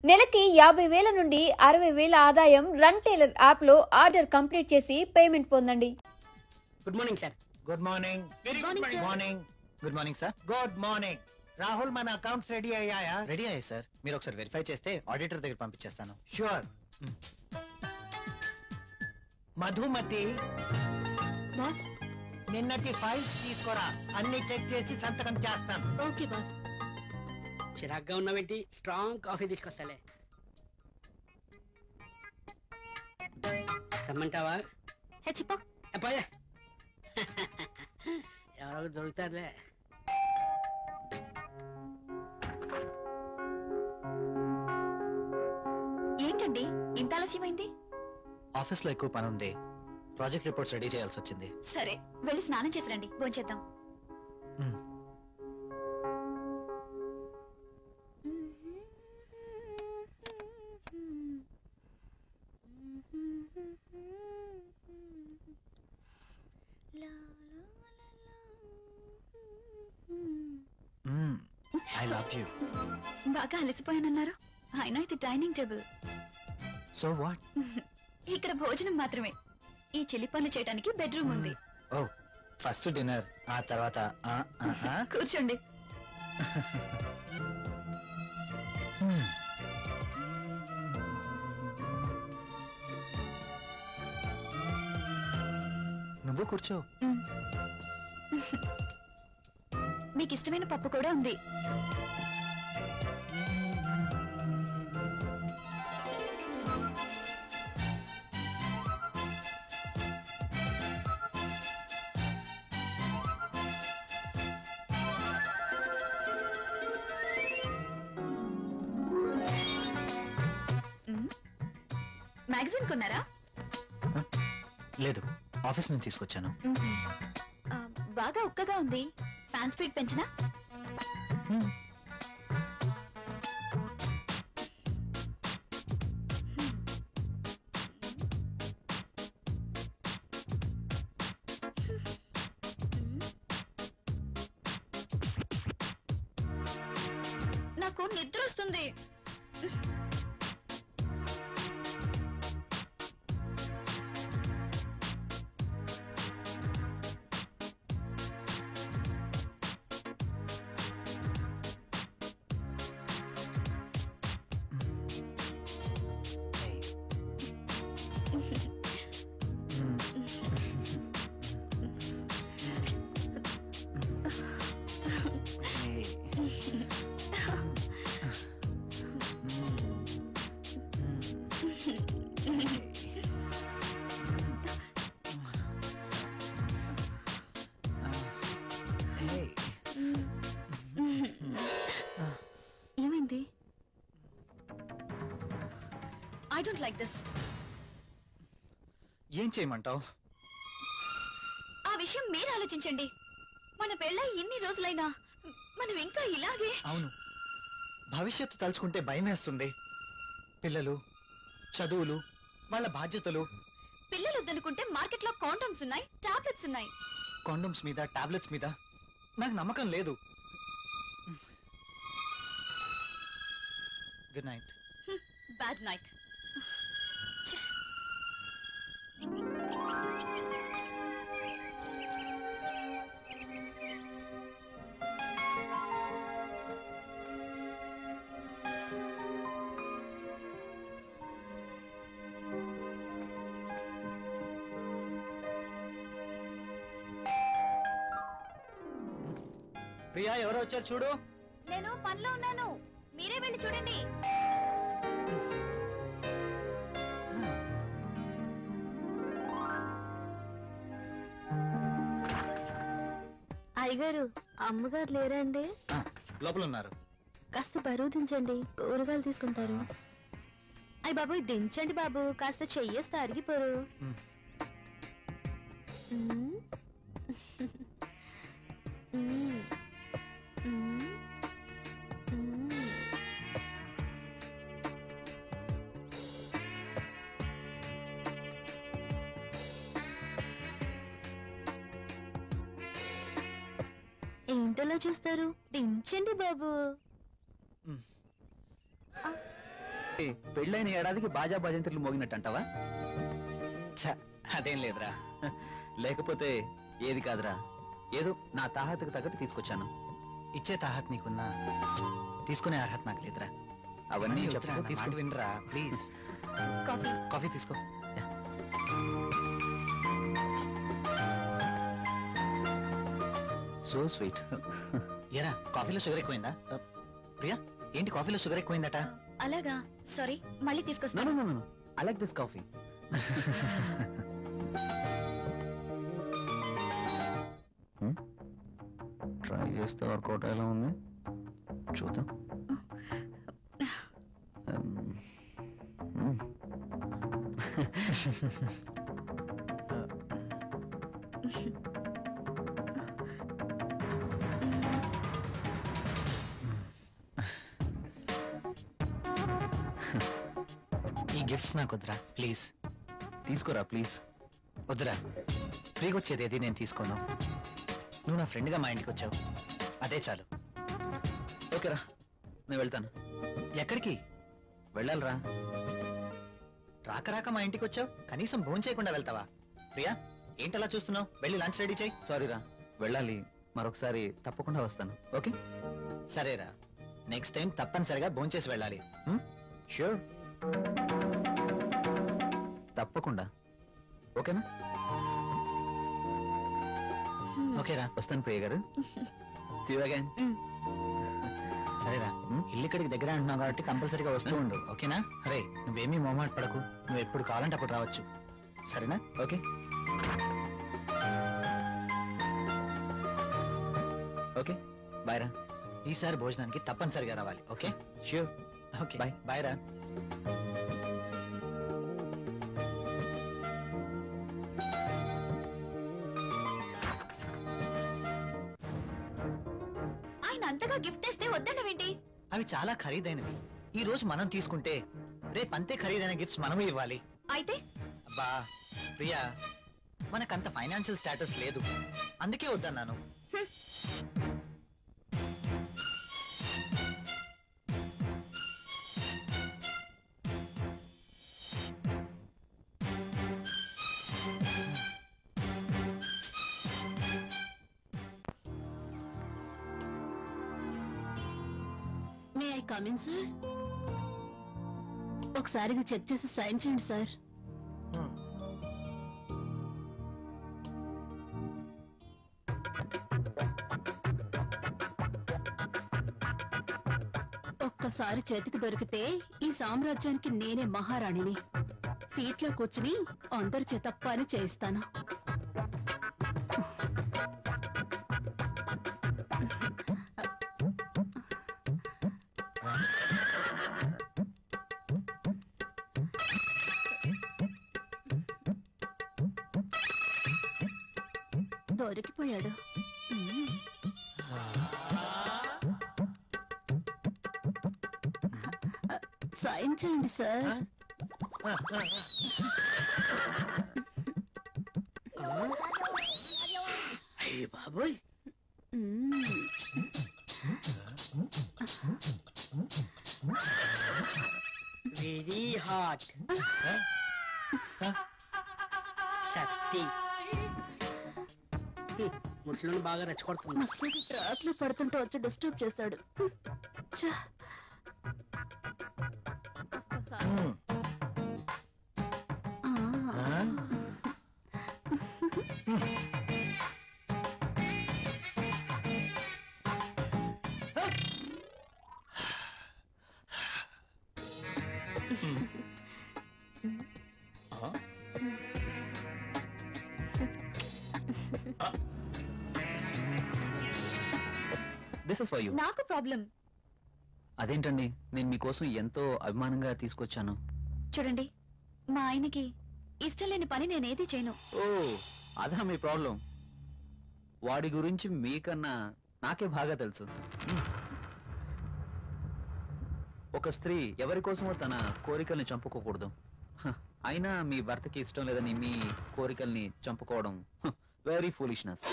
నెలకి 50,000 నుండి 60,000 ఆదాయం రన్ టైలర్ యాప్ లో ఆర్డర్ కంప్లీట్ చేసి పేమెంట్ పొందండి. Good morning sir. Good morning. Very Morning, good sir. Morning. Good morning sir. Good morning. Rahul, మన అకౌంట్స్ రెడీ అయ్యాయా? రెడీ అయ్యాయి సార్. మీరు ఒకసారి వెరిఫై చేస్తే ఆడిటర్ దగ్గర పంపించేస్తాను. షూర్. మధుమతి, బాస్. నిన్నటి ఫైల్స్ తీసుకురా. అన్ని చెక్ చేసి సంతకం చేస్తాను. Okay boss. చిరాగ్గా ఉన్నావేంటి? Strong coffee తీసుకొస్తాలే. రమ్మంటావా? హెచ్చిపా. పోయే. ఎవరో దొరుకుతారులే. ఏంటండి ఇంత ఆలస్యమైంది? ఆఫీస్ లో ఎక్కువ పని ఉంది. ప్రాజెక్ట్ రిపోర్ట్స్ రెడీ చేయాల్సి వచ్చింది. సరే వెళ్ళి స్నానం చేసి రండి, భోంచేద్దాం. I love you. బాగా అలసిపోయానన్నారు. అయినా ఇది డైనింగ్ టేబుల్. So what? ఇక్కడ భోజనం మాత్రమే. ఈ చెల్లి పనులు చేయడానికి బెడ్రూమ్ ఉంది. ఓ, ఫస్ట్ డిన్నర్, ఆ తర్వాత కూర్చోండి. నువ్వు కూర్చో. మీకు ఇష్టమైన పప్పు కూడా ఉంది. మ్యాగజైన్ కొన్నారా? లేదు, ఆఫీస్ నుంచి తీసుకొచ్చాను. బాగా ఉక్కగా ఉంది. ఫ్యాన్ స్పీడ్ పెంచినా? నాకు నిద్ర వస్తుంది. ఏమైంది? I don't like this. ఏం చేయమంటావు? ఆ విషయం మీరు ఆలోచించండి. మన పెళ్ళై ఇన్ని రోజులైనా మనం ఇంకా ఇలాగే. అవును, భవిష్యత్తు తలుచుకుంటే భయం వేస్తుంది. పిల్లలు, చదువులు, వాళ్ళ బాధ్యతలు. పిల్లలు వద్దనుకుంటే మార్కెట్ లో కాండమ్స్ ఉన్నాయి, టాబ్లెట్స్ ఉన్నాయి. కాండమ్స్ మీద, టాబ్లెట్స్ మీద నాకు నమ్మకం లేదు. Good night. Bad night. Priya, ఎవరో వచ్చారు చూడు. నేను పనిలో ఉన్నాను, మీరే వెళ్ళి చూడండి. అయ్యగారు, అమ్మగారు లేరండి? లోపల ఉన్నారు. కాస్త బరువు దించండి, కూరగాయలు తీసుకుంటారు. అయ్య బాబు, దించండి బాబు, కాస్త చెయ్యేస్తే అరిగిపోరు. ఏంటలా చూస్తారు? దించండి బాబు. పెళ్ళైన ఏడాదికి బాజా భజంత్రులు మోగినట్టు అంటావా? అదేం లేదురా. లేకపోతే ఏది కాదురా, ఏదో నా తాహతకు తగ్గట్టు తీసుకొచ్చాను. ఇచ్చే తాహత్ నీకున్నా తీసుకునే అర్హత నాకు లేదురా. అవన్నీ చెప్పు, వినరా ప్లీజ్. కాఫీ. కాఫీ తీసుకో. So sweet. ఏరా కాఫీలో షుగర్ ఎక్కువైందా? ప్రియా ఏంటి కాఫీలో షుగర్ ఎక్కువైందట? అలాగా, సారీ, మళ్ళీ తీసుకొస్తాను. No. I like this coffee. Try చేస్తే వర్కౌట్ ఎలా ఉంది చూద్దాం. ఈ గిఫ్ట్స్ నాకు వద్దురా ప్లీజ్. తీసుకోరా ప్లీజ్. వద్దురా, ఫ్రీగా వచ్చేది ఏది నేను తీసుకోను. నువ్వు నా ఫ్రెండ్గా మా ఇంటికి వచ్చావు, అదే చాలు. ఓకేరా, నేను వెళ్తాను. ఎక్కడికి వెళ్ళాలిరా? రాక రాక మా ఇంటికి వచ్చావు, కనీసం భోజనం చేయకుండా వెళ్తావా? ప్రియా ఏంటలా చూస్తున్నావు? వెళ్ళి లంచ్ రెడీ చేయి. సారీరా, వెళ్ళాలి. మరొకసారి తప్పకుండా వస్తాను. ఓకే సరేరా, నెక్స్ట్ టైం తప్పనిసరిగా భోజనం చేసి వెళ్ళాలి. ష్యూర్, తప్పకుండా. ఓకేనా? ఓకేరా, వస్తాను ప్రియ గారు. See you again. సరేరా, ఇల్లు ఇక్కడికి దగ్గర అంటున్నావు కాబట్టి కంపల్సరీగా వస్తూ ఉండు. ఓకేనా? అరే నువ్వేమీ మొహమాట పడకు, నువ్వు ఎప్పుడు కావాలంటే అప్పుడు రావచ్చు. సరేనా? ఓకే ఓకే బాయ్ రా. ఈసారి భోజనానికి తప్పనిసరిగా రావాలి. Okay sure. Okay bye. Bye రా. ఆయన అంతగా గిఫ్ట్ తెస్తే వద్దన్నవేంటి? అవి చాలా ఖరీదైనవి. ఈ రోజు మనం తీసుకుంటే రేపు అంతే ఖరీదైన గిఫ్ట్స్ మనము ఇవ్వాలి. అయితే అబ్బా ప్రియా, మనకంత ఫైనాన్షియల్ స్టేటస్ లేదు, అందుకే వద్దన్నాను. May I come in sir? ఒకసారి ఇది చెక్ చేసి సైన్ చేయండి సార్. ఒక్కసారి చేతికి దొరికితే ఈ సామ్రాజ్యానికి నేనే మహారాణిని. సీట్లో కూర్చుని అందరి చేత పని చేయిస్తాను. దొరికిపోయాడు. సైన్ చేయండి సార్. అయ్య బాబోయ్, వెరీ హాట్. శక్తి ముసలిని బాగా రెచ్చగొడుతుంది. ముసలి ట్రాక్ లో పడుతుంటే వచ్చి డిస్టర్బ్ చేశాడు. ఛ! ఒక్కసారి. ఆ. This is for you. నాకు ప్రాబ్లం. అదేంటండి, నేను మీకోసం ఎంతో అభిమానంగా తీసుకొచ్చాను. చూడండి, మా ఆయనకి ఇష్టం లేని పని నేనేది చేయను. ఓ అదా మీ ప్రాబ్లం? వాడి గురించి మీకన్నా నాకే బాగా తెలుసు. ఒక స్త్రీ ఎవరి కోసమో తన కోరికల్ని చంపుకోకూడదు. అయినా మీ భర్తకి ఇష్టం లేదని మీ కోరికల్ని చంపుకోవడం వెరీ ఫూలిష్నెస్.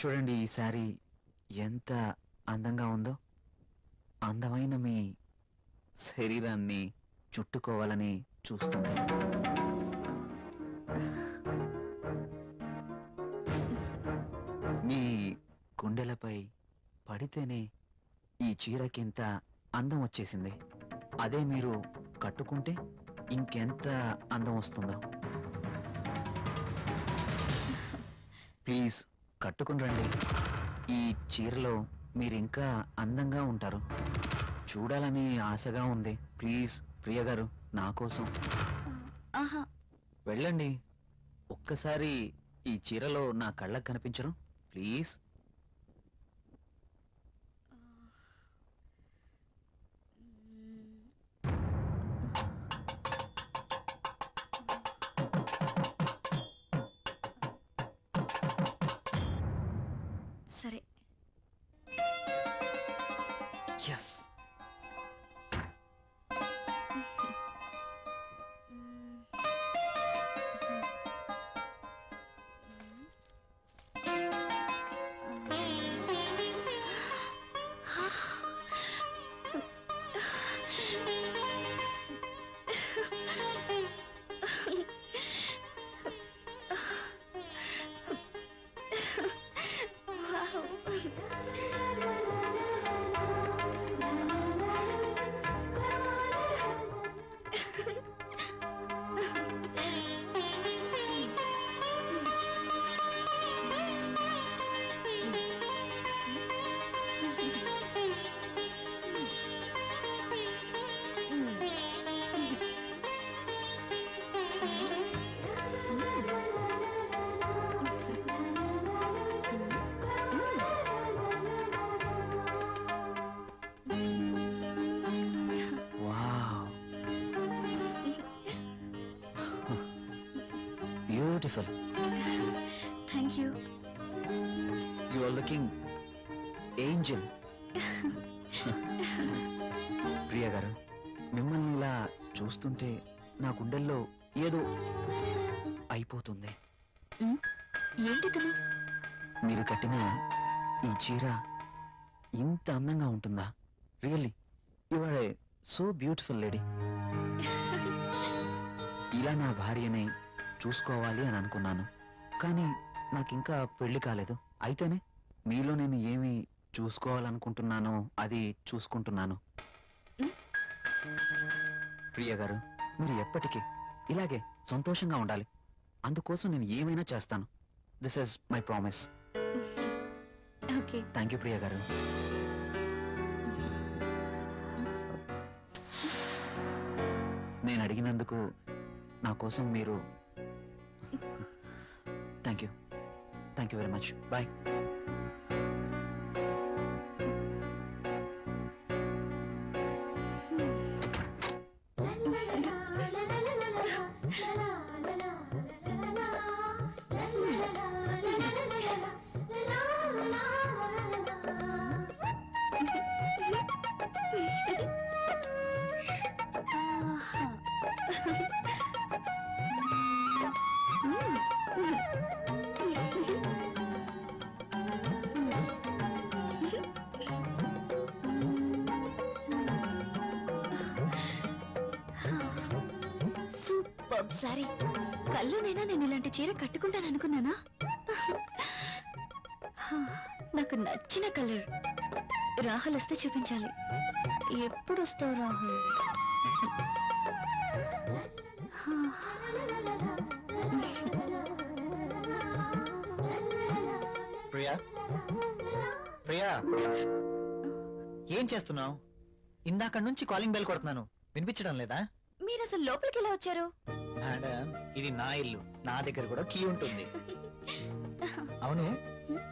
చూడండి, ఈ శారీ ఎంత అందంగా ఉందో. అందమైన మీ శరీరాన్ని చుట్టుకోవాలని చూస్తుంది. మీ గుండెలపై పడితేనే ఈ చీరకింత అందం వచ్చేసింది. అదే మీరు కట్టుకుంటే ఇంకెంత అందం వస్తుందో. ప్లీజ్ కట్టుకుని రండి. ఈ చీరలో మీరు ఇంకా అందంగా ఉంటారు. చూడాలని ఆశగా ఉంది. ప్లీజ్ ప్రియ గారు, నా కోసం ఆహా, వెళ్ళండి. ఒక్కసారి ఈ చీరలో నా కళ్ళకు కనిపించరు? ప్లీజ్. సరే. Yes. Beautiful. Thank you. You are looking angel. Priya garu, మిమ్మల్ని ఇలా చూస్తుంటే నా గుండెల్లో ఏదో అయిపోతుంది. ఏంటిది? మీరు కట్టిన ఈ చీర ఇంత అందంగా ఉంటుందా? Really you are a so beautiful lady. ఇలా నా భార్యని చూసుకోవాలి అని అనుకున్నాను, కానీ నాకింకా పెళ్లి కాలేదు. అయితేనే మీలో నేను ఏమి చూసుకోవాలనుకుంటున్నానో అది చూసుకుంటున్నాను. ప్రియ గారు, మీరు ఎప్పటికీ ఇలాగే సంతోషంగా ఉండాలి. అందుకోసం నేను ఏమైనా చేస్తాను. This is my promise. Okay. Thank you Priya garu. నేను అడిగినందుకు నా కోసం మీరు thank you very much. Bye. Super sorry. కల్లోనైనా నేను ఇలాంటి చీర కట్టుకుంటాను అనుకున్నానా? నాకు నచ్చిన కలర్. రాహుల్ వస్తే చూపించాలి. ఎప్పుడు వస్తావు రాహుల్? ప్రియా, ప్రియా, ఏం చేస్తున్నావు? ఇందాక నుంచి కాలింగ్ బెల్ కొడుతున్నాను, వినిపించడం లేదా? మీరు అసలు లోపలికి ఎలా వచ్చారు? మేడం, ఇది నా ఇల్లు, నా దగ్గర కూడా కీ ఉంటుంది. అవును,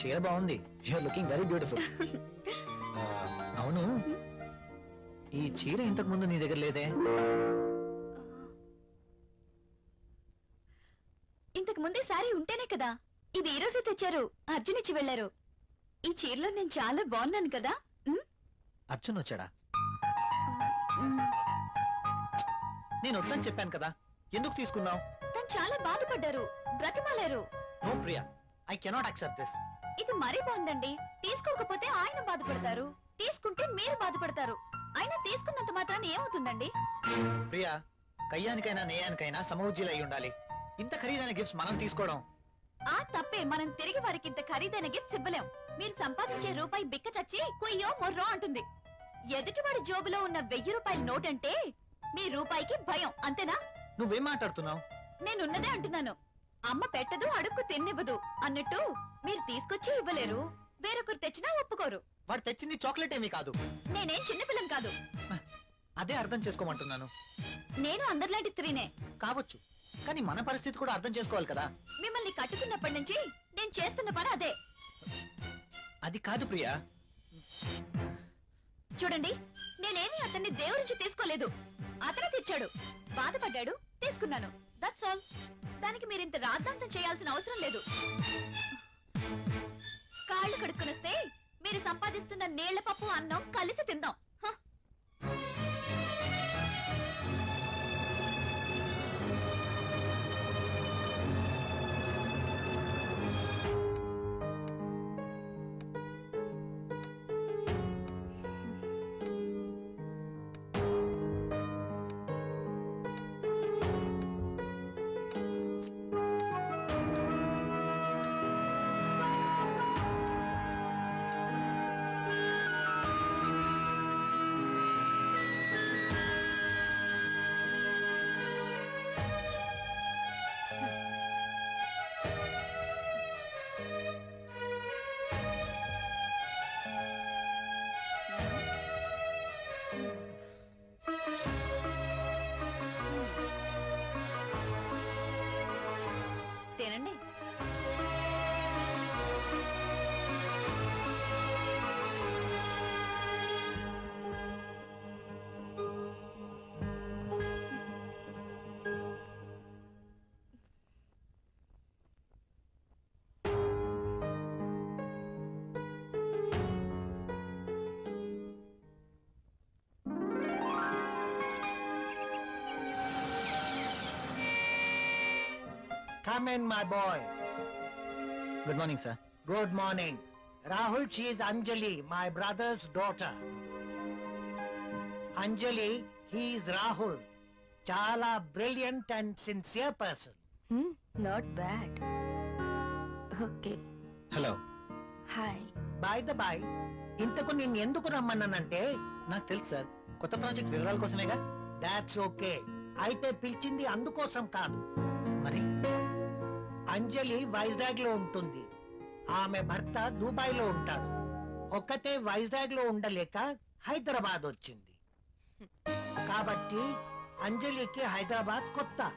చీర బాగుంది. You are looking very beautiful. అవును, ఈ చీర ఇంతకు ముందు నీ దగ్గర లేదే? ఇంతకు ముందే సారీ ఉంటేనే కదా. ఇది ఈ రోజే తెచ్చారు. అర్జున్ ఇచ్చి వెళ్లారు. ఈ చీరలో నేను చాలా బాగున్నాను కదా. అర్జున్ వచ్చాడా? నేను వద్దని చెప్పాను కదా, ఎందుకు తీసుకున్నావు? తను చాలా బాధపడ్డారు, బ్రతిమాలారు. No Priya, I cannot accept this. ఇది మరీ బాగుందండి. తీసుకోకపోతే ఆయన బాధపడతారు, తీసుకుంటే మీరు బాధపడతారు. అయినా తీసుకున్నంత మాత్రం మాత్రాన్ని ఏమవుతుందండి? ప్రియా, కయ్యానికైనా నేయానికైనా సమవుజ్జీలు అయి ఉండాలి. ఇంత ఖరీదైన గిఫ్ట్స్ మనం తీసుకోవడం ఆ తప్పే. మనం తిరిగి వారికి ఇంత ఖరీదైన గిఫ్ట్స్ ఇవ్వలేం. మీరు సంపాదించే రూపాయి బిక్క చచ్చి కుయ్యో మొర్రో అంటుంది. ఎదుటివాడి జోబులో ఉన్న 1000 రూపాయల నోట్ అంటే మీ రూపాయికి భయం, అంతేనా? నువ్వేం మాట్లాడుతున్నావు? నేనున్నదే అంటున్నాను. అమ్మ పెట్టదు, అడుక్కు తిన్నివ్వదు అన్నట్టు మీరు తీసుకొచ్చి ఇవ్వలేరు, వేరొకరు తెచ్చినా ఒప్పుకోరు. వాడు తెచ్చింది చాక్లెట్ ఏమీ కాదు. నేనేం చిన్నపిల్లం కాదు. అదే అర్థం చేసుకోమంటున్నాను. నేను అందరిలాంటి స్త్రీనే కావచ్చు, కానీ మన పరిస్థితి కూడా అర్థం చేసుకోవాలి కదా. మిమ్మల్ని కట్టుకున్నప్పటి నుంచి నేను చేస్తున్న పని అదే. అది కాదు ప్రియా. చూడండి, నేనేమి అతన్ని దేవురించి తీసుకోలేదు. అతను తెచ్చాడు, బాధపడ్డాడు, తీసుకున్నాను. That's all. దానికి మీరింత రాద్ధాంతం చేయాల్సిన అవసరం లేదు. కాళ్ళు కడుక్కునొస్తే మీరు సంపాదిస్తున్న నీళ్ల పప్పు అన్నం కలిసి తిందాం. హ! తినండి. Come in, my boy. Good morning sir. Good morning. Rahul, she is Anjali, my brother's daughter. Anjali, he is Rahul. Chala brilliant and sincere person. Not bad. Okay. Hello. Hi. By the by, ఇంతకు నిన్ను ఎందుకు రమ్మన్నానంటే, నాకు తెలుసు sir, కొత్త project వివరాల కోసమేగా. that's okay. అయితే పిలిచింది అందుకోసం కాదు. మరి అంజలి వైజాగ్ లో ఉంటుంది, ఆమె భర్త దుబాయ్ లో ఉంటాడు. ఒక్కతే వైజాగ్ లో ఉండలేక హైదరాబాద్ వచ్చింది. కాబట్టి అంజలికి హైదరాబాద్ కొత్త.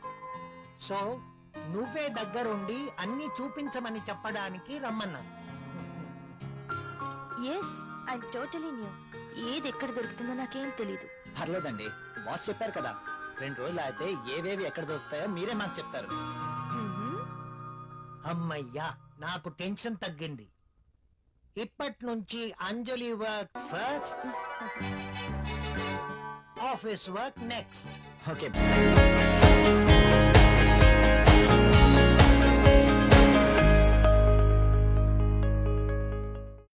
సో నువ్వే దగ్గరుండి అన్ని చూపించమని చెప్పడానికి రమ్మన్నాను. Yes, I totally new. ఏది ఎక్కడ దొరుకుతుందో నాకేం తెలీదు. పర్లేదండి, బాస్ చెప్పారు కదా, 2 రోజులు అయితే ఏవేవి ఎక్కడ దొరుకుతాయో మీరే మాకు చెప్తారు. అమ్మయ్యా, నాకు టెన్షన్ తగ్గింది. ఇప్పటి నుంచి Anjali work first, office work next. Okay.